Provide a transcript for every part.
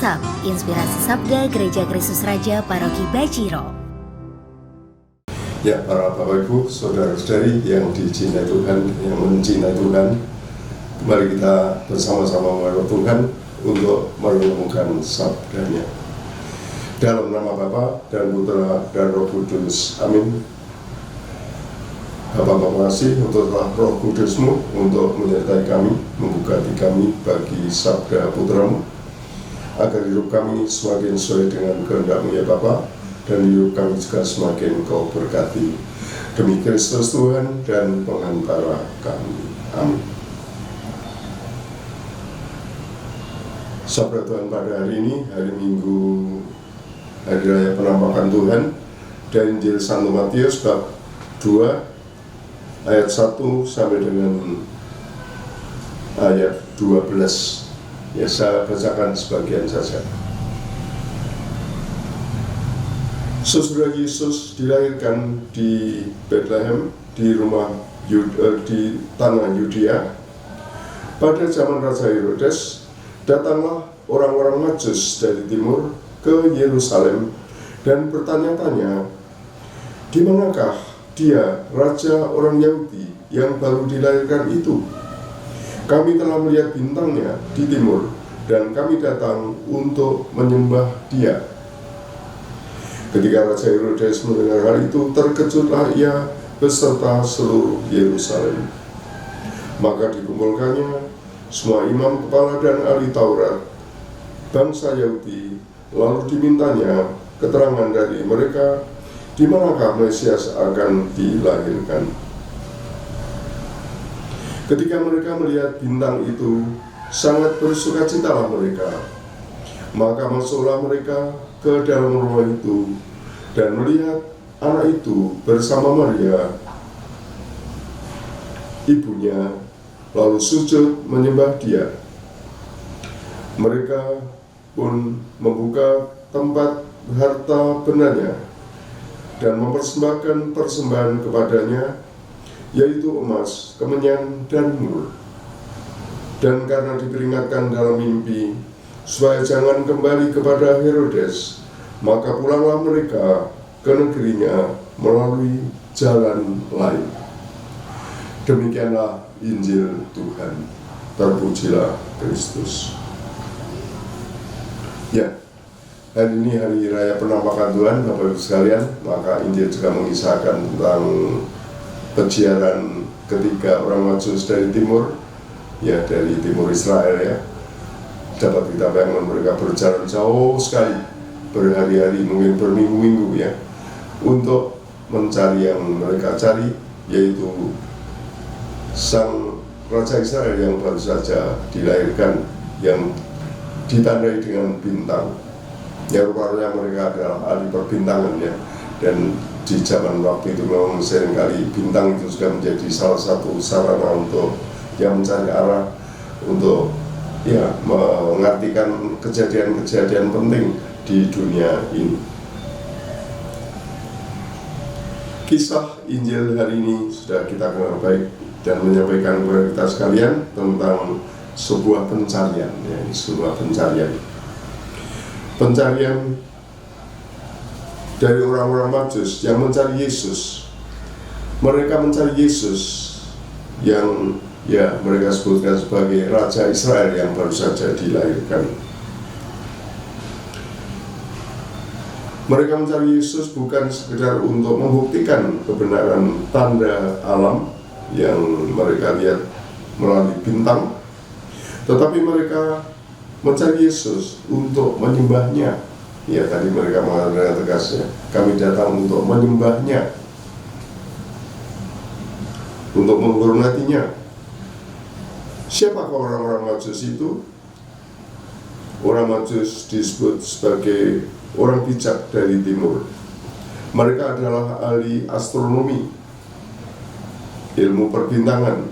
WhatsApp Inspirasi Sabda Gereja Kristus Raja Paroki Bajiro. Ya, para Bapak Ibu, Saudara-saudari yang dicintai Tuhan, yang mencintai Tuhan, mari kita bersama-sama menghadap Tuhan untuk merenungkan sabdanya. Dalam nama Bapa dan Putra dan Roh Kudus, amin. Bapa, terima kasih untuk Roh Kudus-Mu untuk menyertai kami, membuka hati kami bagi sabda Putra-Mu, agar hidup kami semakin sesuai dengan kehendak-Mu ya Bapa, dan hidup kami juga semakin Kau berkati. Demi Kristus Tuhan dan pengantara kami. Amin. Sabda Tuhan pada hari ini, hari Minggu, hari Raya Penampakan Tuhan, dari Injil Santo Matius bab 2 ayat 1 sampai dengan ayat 12. Ya, saya bacakan sebagian saja. Sesudah Yesus dilahirkan di Bethlehem di tanah Yudea, pada zaman Raja Herodes, datanglah orang-orang Majus dari timur ke Yerusalem dan bertanya-tanya, di manakah dia, Raja orang Yahudi yang baru dilahirkan itu? Kami telah melihat bintangnya di timur, dan kami datang untuk menyembah dia. Ketika Raja Herodes mendengar hal itu, terkejutlah ia beserta seluruh Yerusalem. Maka dikumpulkannya semua imam kepala dan ahli Taurat bangsa Yahudi, lalu dimintanya keterangan dari mereka di manakah Mesias akan dilahirkan. Ketika mereka melihat bintang itu, sangat bersukacitalah mereka. Maka masuklah mereka ke dalam rumah itu dan melihat anak itu bersama Maria, ibunya, lalu sujud menyembah dia. Mereka pun membuka tempat harta bendanya dan mempersembahkan persembahan kepadanya, yaitu emas, kemenyan, dan mur. Dan karena diperingatkan dalam mimpi supaya jangan kembali kepada Herodes, maka pulanglah mereka ke negerinya melalui jalan lain. Demikianlah Injil Tuhan. Terpujilah Kristus. Ya, hari ini hari Raya Penampakan Tuhan, Bapak Ibu sekalian. Maka Injil juga mengisahkan tentang peziarah ketika orang Majus dari timur, ya dari timur Israel ya. Dapat kita bayangkan mereka berjalan jauh sekali, berhari-hari, mungkin berminggu-minggu ya, untuk mencari yang mereka cari, yaitu sang Raja Israel yang baru saja dilahirkan, yang ditandai dengan bintang. Ya, rupanya mereka adalah ahli perbintangan ya, dan di zaman waktu itu memang seringkali bintang itu sudah menjadi salah satu sarana untuk yang mencari arah, untuk ya mengartikan kejadian-kejadian penting di dunia ini. Kisah Injil hari ini sudah kita kenal baik dan menyampaikan kepada kita sekalian tentang sebuah pencarian, ya, sebuah pencarian dari orang-orang Majus yang mencari Yesus. Mereka mencari Yesus yang ya mereka sebutkan sebagai Raja Israel yang baru saja dilahirkan. Mereka mencari Yesus bukan sekedar untuk membuktikan kebenaran tanda alam yang mereka lihat melalui bintang, tetapi mereka mencari Yesus untuk menyembahnya. Ya, tadi mereka mengatakan tegasnya, kami datang untuk menyembahnya, untuk menghormatinya. Siapakah orang-orang Majus itu? Orang Majus disebut sebagai orang bijak dari timur. Mereka adalah ahli astronomi, ilmu perbintangan,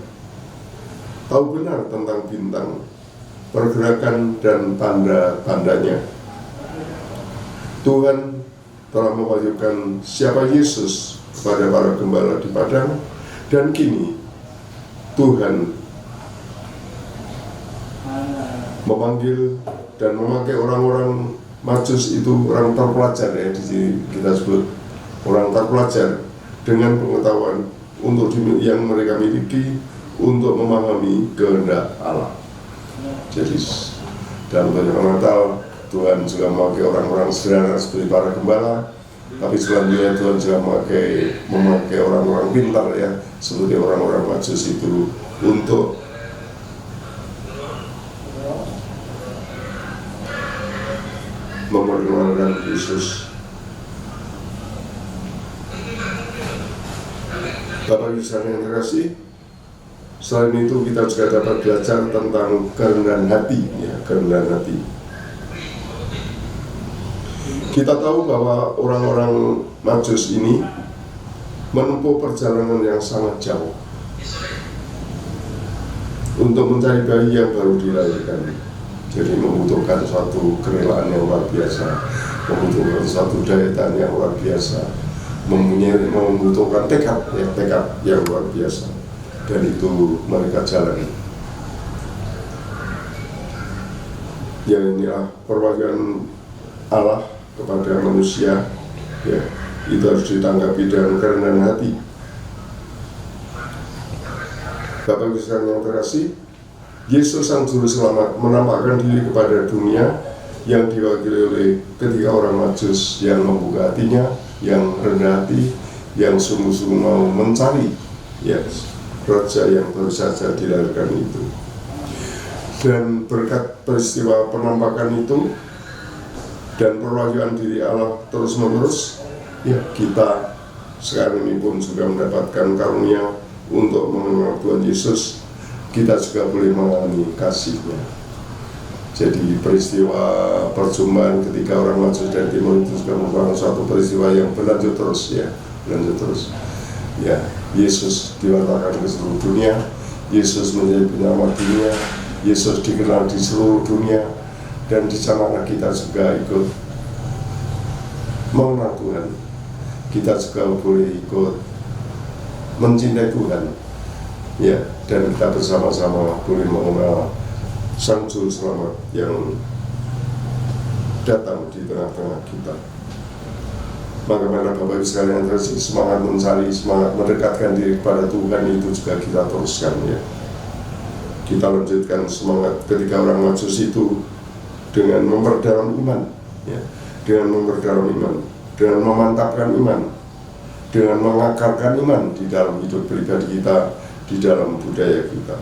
tahu benar tentang bintang, pergerakan dan tanda-tandanya. Tuhan telah mewahyukan siapa Yesus kepada para gembala di padang, dan kini Tuhan memanggil dan memakai orang-orang Majus itu orang terpelajar ya, di sini kita sebut orang terpelajar dengan pengetahuan yang mereka miliki untuk memahami kehendak Allah. Jadi dalam banyak Natal Tuhan juga memakai orang-orang sederhana seperti para gembala, tapi selanjutnya Tuhan juga memakai orang-orang pintar ya, seperti orang-orang Majus itu untuk memperkenalkan Yesus. Bapak Ibu sekalian yang terkasih, selain itu kita juga dapat belajar tentang kerendahan hati, ya, kerendahan hati. Kita tahu bahwa orang-orang Majus ini menempuh perjalanan yang sangat jauh untuk mencari bayi yang baru dilahirkan. Jadi membutuhkan suatu kerelaan yang luar biasa, membutuhkan suatu daya tahan yang luar biasa, membutuhkan tekad yang luar biasa, dan itu mereka jalani. Ya, inilah perwakilan Allah kepada manusia, ya, itu harus ditanggapi dengan kerendahan hati. Bapak Ibu sekalian yang terkasih, Yesus Sang Juru Selamat menampakkan diri kepada dunia yang diwakili oleh ketiga orang Majus yang membuka hatinya, yang rendah hati, yang sungguh-sungguh mau mencari raja yang baru saja dilahirkan itu. Dan berkat peristiwa penampakan itu dan perwakilan diri Allah terus-menerus, ya, kita sekarang ini pun juga mendapatkan karunia untuk mengenal Tuhan Yesus. Kita juga boleh mengalami kasih-Nya. Jadi peristiwa perjumpaan ketika orang Majus dari Timur itu juga merupakan suatu peristiwa yang berlanjut terus, ya, berlanjut terus. Ya, Yesus diwartakan ke seluruh dunia, Yesus menjadi penyelamat dunia, Yesus dikenal di seluruh dunia, dan di sana kita juga ikut mengenal Tuhan. Kita juga boleh ikut mencintai Tuhan, ya, dan kita bersama-sama boleh mengenal Sang Juru Selamat yang datang di tengah-tengah kita. Bagaimana Bapak Ibu sekalian yang terkasih, semangat mencari, semangat mendekatkan diri kepada Tuhan itu juga kita teruskan, ya. Kita lanjutkan semangat ketika orang Majus itu dengan memperdalam iman, ya, dengan memperdalam iman, dengan memantapkan iman, dengan mengakarkan iman di dalam hidup pribadi kita, di dalam budaya kita,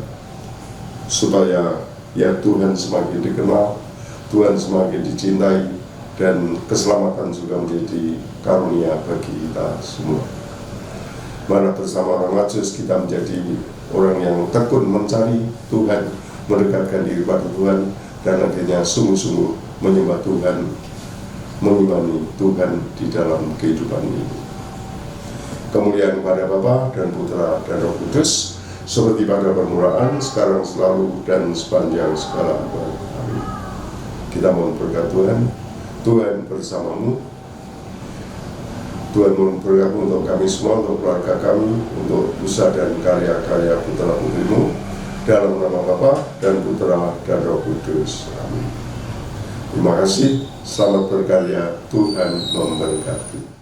supaya ya Tuhan semakin dikenal, Tuhan semakin dicintai, dan keselamatan juga menjadi karunia bagi kita semua. Mana bersama orang Majus kita menjadi orang yang tekun mencari Tuhan, mendekatkan diri pada Tuhan, dan akhirnya sungguh-sungguh menyembah Tuhan, mengimani Tuhan di dalam kehidupan ini. Kemuliaan kepada Bapa dan Putra dan Roh Kudus, seperti pada permulaan, sekarang, selalu, dan sepanjang segala abad. Amin. Kita mohon berkat Tuhan. Tuhan bersamamu. Tuhan mohon berkat untuk kami semua, untuk keluarga kami, untuk usaha dan karya-karya Putra Putrimu, dalam nama Bapa dan Putra dan Roh Kudus. Amin. Terima kasih. Selamat berkarya. Tuhan memberkati.